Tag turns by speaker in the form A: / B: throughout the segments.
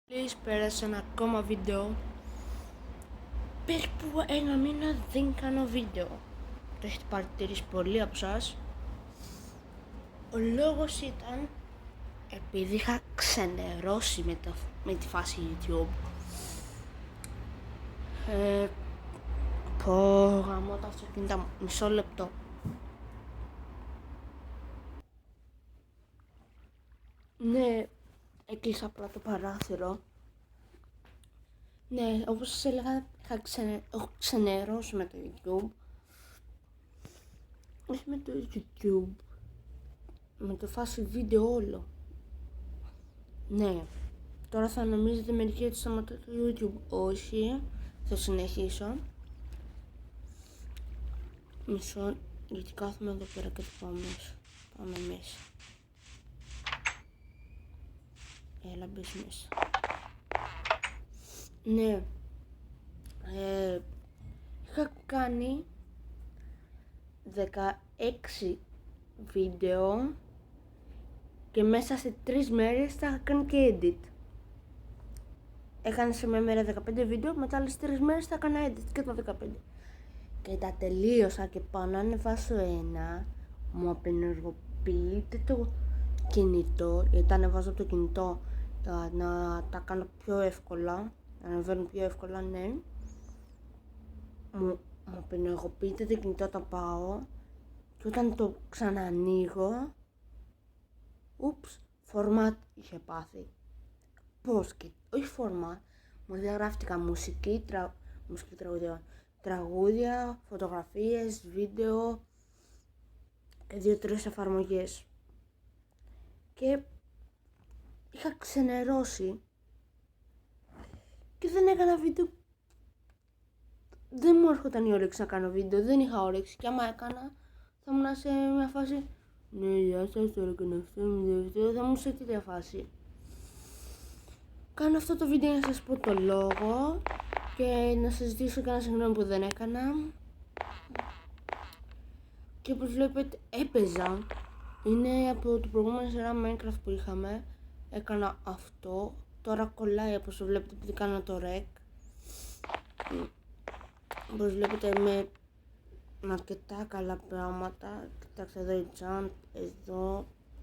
A: Καλησπέρα σε ένα ακόμα βίντεο. Περίπου ένα μήνα δεν κάνω βίντεο. Το έχετε παρατηρήσει πολλοί από εσάς. Ο λόγος ήταν επειδή είχα ξενερώσει με τη φάση YouTube. Πω γαμώ τα αυτοκίνητα μου. Μισό λεπτό. Ναι, έκλεισα απλά το παράθυρο. Ναι, όπως σας έλεγα, έχω ξενερώσει με το YouTube. Όχι με το YouTube, με το φάση βίντεο όλο. Ναι, τώρα θα νομίζετε μερικοί ότι σταματώ το YouTube. Όχι, θα συνεχίσω. Μισό, γιατί κάθομαι εδώ πέρα και το πάω μέσα. Πάμε μέσα. Έλα μπες μέσα. Ναι, είχα κάνει 16 βίντεο και μέσα σε 3 μέρες θα είχα κάνει και edit. Έκανα σε μια μέρα 15 βίντεο, μετά άλλες 3 μέρες θα έκανα edit και το 15. Και τα τελείωσα και πάω να ανεβάσω ένα, μου απενεργοποιείται το κινητό, γιατί τα ανεβάζω από το κινητό για να τα κάνω πιο εύκολα, να ανεβαίνουν πιο εύκολα, ναι. Μου απενεργοποιείται το κινητό όταν πάω και όταν το ξαναανοίγω, format είχε πάθει. Πώς και όχι format, μου διαγράφτηκα μουσική, τραγούδια, φωτογραφίες, βίντεο και 2-3 εφαρμογές. Και είχα ξενερώσει και δεν έκανα βίντεο. Δεν μου έρχονταν η όρεξη να κάνω βίντεο, δεν είχα όρεξη και άμα έκανα θα ήμουν σε μια φάση ναι, γεια σας, τώρα έκανα αυτό, θα ήμουν σε τέτοια φάση. Κάνω αυτό το βίντεο να σας πω το λόγο και να σας ζητήσω κανένα συγγνώμη που δεν έκανα. Και όπως βλέπετε έπαιζα, είναι από το προηγούμενο σειρά Minecraft που είχαμε. Έκανα αυτό, τώρα κολλάει όπως το βλέπετε επειδή κάνω το rec. Όπως βλέπετε με αρκετά καλά πράγματα. Κοιτάξτε εδώ η jump,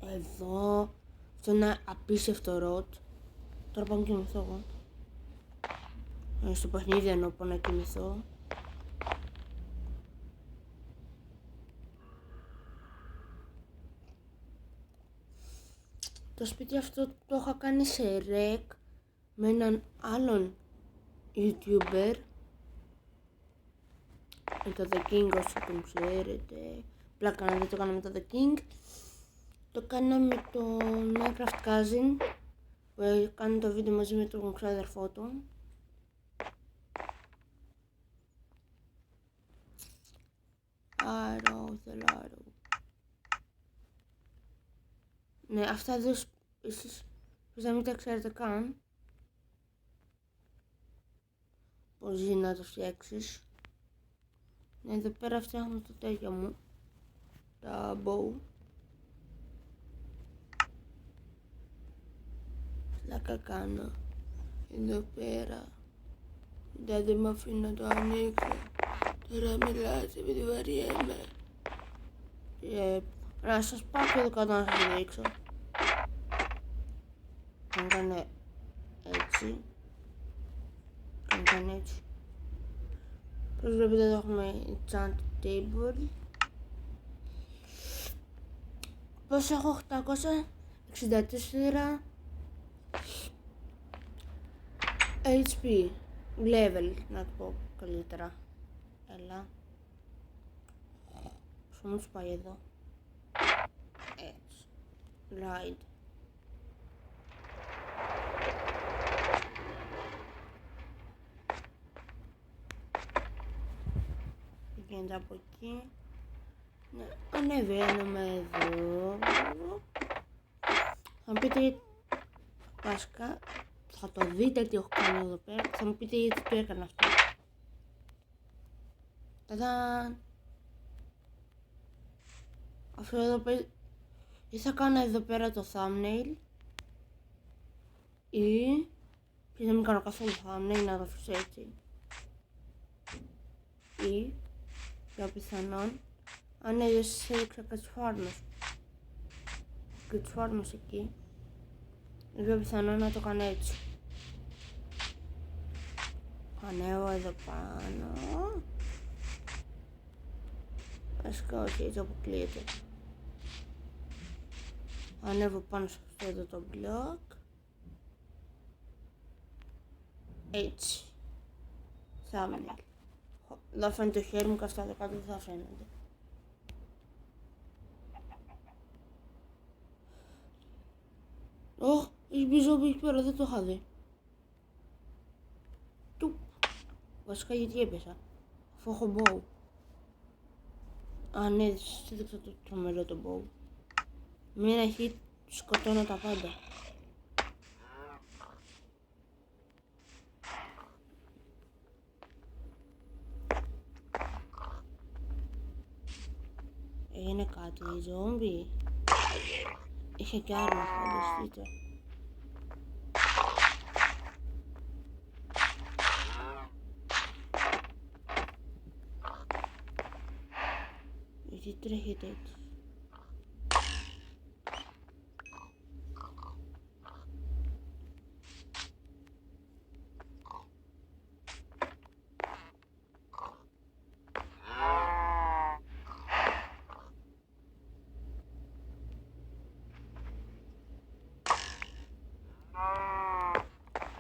A: εδώ. Αυτό είναι απίστευτο rot. Τώρα πάω να κοιμηθώ εγώ. Στο παιχνίδι εννοώ πάω να κοιμηθώ. Το σπίτι αυτό το είχα κάνει σε rec με έναν άλλον YouTuber. Με το The King, όσοι τον ξέρετε. Πλάκα να δεν το έκανα με το The King. Το κάνα με το Minecraft Cousin που κάνει το βίντεο μαζί με τον ξάδερφό του. Θέλω άρω. Ναι, αυτά εδώ εσείς να μην τα ξέρετε καν. Πώς ζει να το φτιάξεις. Ναι, εδώ πέρα φτιάχνω το τέτοιο μου. Τα bow. Πλάκα κάνω. Εδώ πέρα. Δεν με αφήνει να το ανοίξω. Τώρα μιλάτε επειδή βαριέμαι. Να σας πάω και εδώ κάτω να σας δείξω. Να κάνει έτσι. Να κάνει έτσι. Όπως βλέπετε εδώ έχουμε enchant table. Πώς έχω 864 HP level, να το πω καλύτερα. Έλα. Πώς όμως πάει εδώ. Έτσι. Ride. Γίνεται από εκεί. Ναι, ανεβαίνουμε εδώ. Θα μου πείτε βασικά, θα το δείτε τι έχω κάνει εδώ πέρα. Θα μου πείτε γιατί το έκανα αυτό. Ταδάν! Αυτό εδώ πέρα, ή θα κάνω εδώ πέρα το thumbnail ή και δεν μην κάνω καθόλου thumbnail να το αφήσω έτσι. Ή, πιο πιθανόν, αν έδειξα και τους φάρμους. Και τους φάρμους εκεί. Είναι πιο πιθανόν να το κάνω έτσι. Ανέβω εδώ πάνω. Βασικά όχι, έτσι αποκλείεται. Ανέβω πάνω σε αυτό εδώ το μπλοκ. Έτσι. Thumbnail. Εδώ φαίνεται το χέρι μου και αυτά εδώ κάτω δεν θα φαίνονται. Ωχ, έχει μπει ζόμπι εκεί πέρα, δεν το είχα δει. Του. Βασικά γιατί έπεσα, αφού έχω bow. Α, ναι, στήδεξα το τρομερό το bow. Με ένα hit σκοτώνω τα πάντα. Έγινε κάτι, ζόμπι. Είχε και άρμα, φανταστείτε. Γιατί τρέχετε έτσι.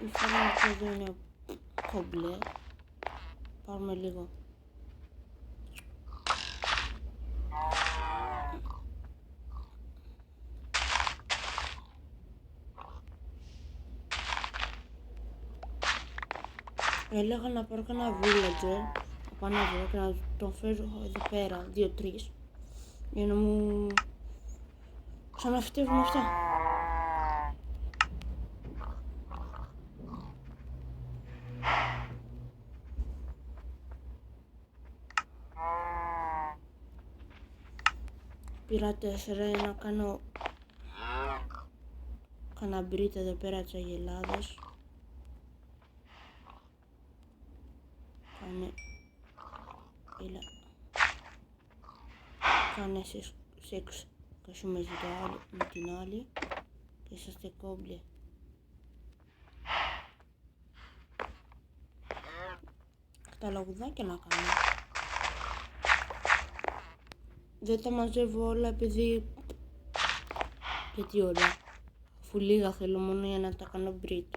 A: Η φορά εδώ είναι κομπλέ. Πάρουμε λίγο. Έλεγα να πάρω ένα villager από ένα βρω και να τον φέρω εδώ πέρα, 2-3, για να μου ξαναφυτεύουν αυτά. Πήρα 4 να κάνω κανένα μπρίτ εδώ πέρα τις αγελάδες. Κάνε... Κάνε σεξ κασού με την άλλη και είσαστε κόμπλε. Καταλαγουδάκια να κάνω. Δεν τα μαζεύω όλα επειδή... Γιατί όλα. Αφού λίγα θέλω μόνο για να τα κάνω μπρίτ.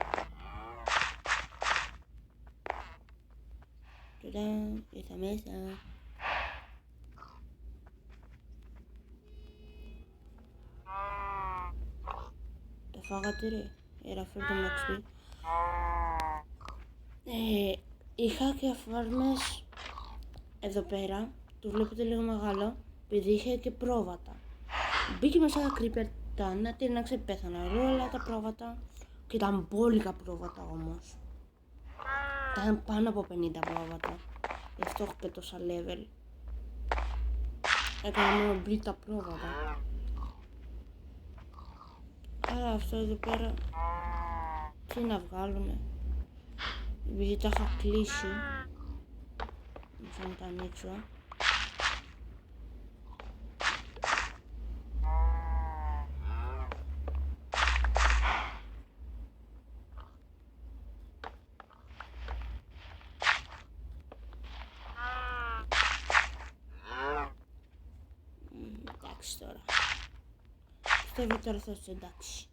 A: Ήρθα μέσα. Τα φάγατε ρε. Φέρτε με XP. Είχα και φάρμες εδώ πέρα. Το βλέπετε λίγο μεγάλο. Επειδή είχε και πρόβατα. Μπήκε μέσα τα creeper. Να ξεπέθανα όλα τα πρόβατα. Και ήταν μπόλικα πρόβατα όμως. Ήταν πάνω από 50 πρόβατα. Γι' αυτό έχω και τόσα level. Έκανα μόνο μπρι τα πρόβατα. Άρα αυτό εδώ πέρα τι να βγάλουνε. Επειδή τα είχα κλείσει. Θα τα ανοίξω. Εντάξει τώρα. Πιστεύω τώρα θα είσαι εντάξει.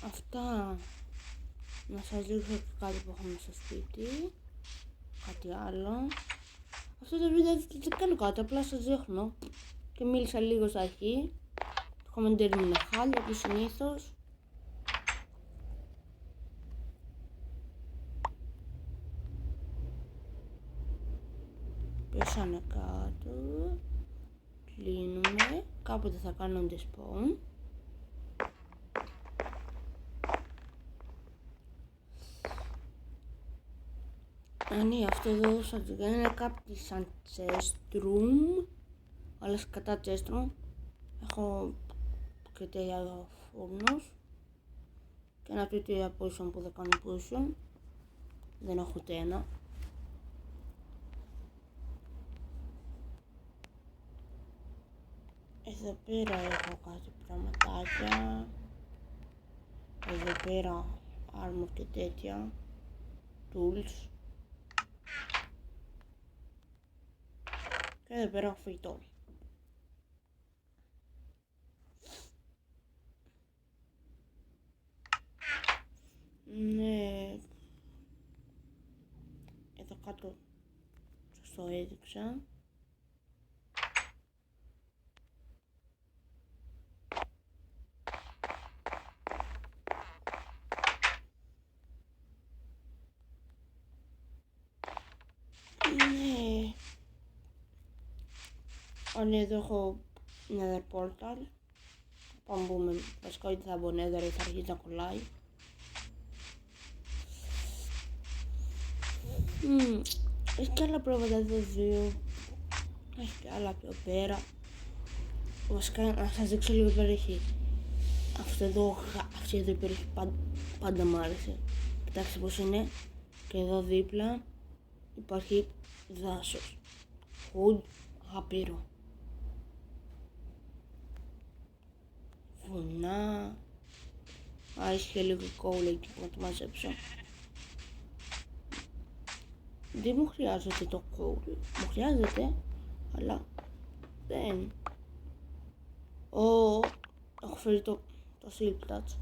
A: Αυτά. Να σας δείξω και κάτι που έχουμε στο σπίτι. Κάτι άλλο. Αυτό το βίντεο δεν κάνω κάτι, απλά σας δείχνω. Και μίλησα λίγο στα αρχή. Το κομμεντέρι μου είναι χάλια όπως συνήθως. Πέσανε κάτω. Κλείνουμε. Κάποτε θα κάνονται spawn. ναι, αυτό εδώ είναι κάτι σαν chest-room, αλλά κατά chest-room έχω και τέτοια φούρνος και ένα τέτοιο position που δεν κάνει position, δεν έχω ούτε ένα. Εδώ πέρα έχω κάτι πραγματάκια, εδώ πέρα armor και τέτοια, tools και εδώ πέρα έχω φαγητό. Ναι, εδώ κάτω σας το έδειξα. Ναι, αν εδώ έχω nether portal, πάμε μπούμε, βασικά ότι θα μπω nether ή θα αρχίσει να κολλάει. Έχει και άλλα πρόβατα εδώ δύο, έχει και άλλα πιο πέρα. Βασικά να σας δείξω λίγο πέρα έχει αυτό εδώ, αυτή εδώ υπέροχη πάντα μ' άρεσε. Κοιτάξτε πως είναι και εδώ δίπλα υπάρχει δάσος, wood άπειρο, βουνά, έχει και λίγο coal εκεί που να το μαζέψω. Δεν μου χρειάζεται το coal, μου χρειάζεται, αλλά δεν. Έχω φέρει το silk touch.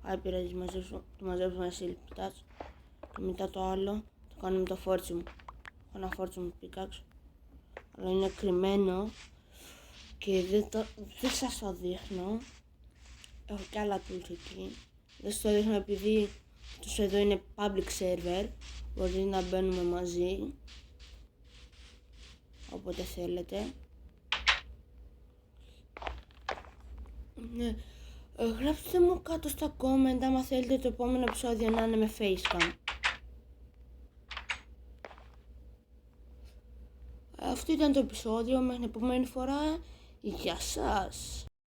A: Άρα πειράζει, το μαζέψω με silk touch και μετά το άλλο το κάνω με το φόρτσι μου. Έχω ένα φόρτσι μου pickaxe, αλλά είναι κρυμμένο και δεν σας το δείχνω. Έχω και άλλα tools εκεί. Δεν σας το δείχνω επειδή τους εδώ είναι public server, μπορείτε να μπαίνουμε μαζί όποτε θέλετε. Ναι. Γράψτε μου κάτω στα comment άμα θέλετε το επόμενο επεισόδιο να είναι με facecam. Αυτό ήταν το επεισόδιο, μέχρι την επόμενη φορά, γεια σας.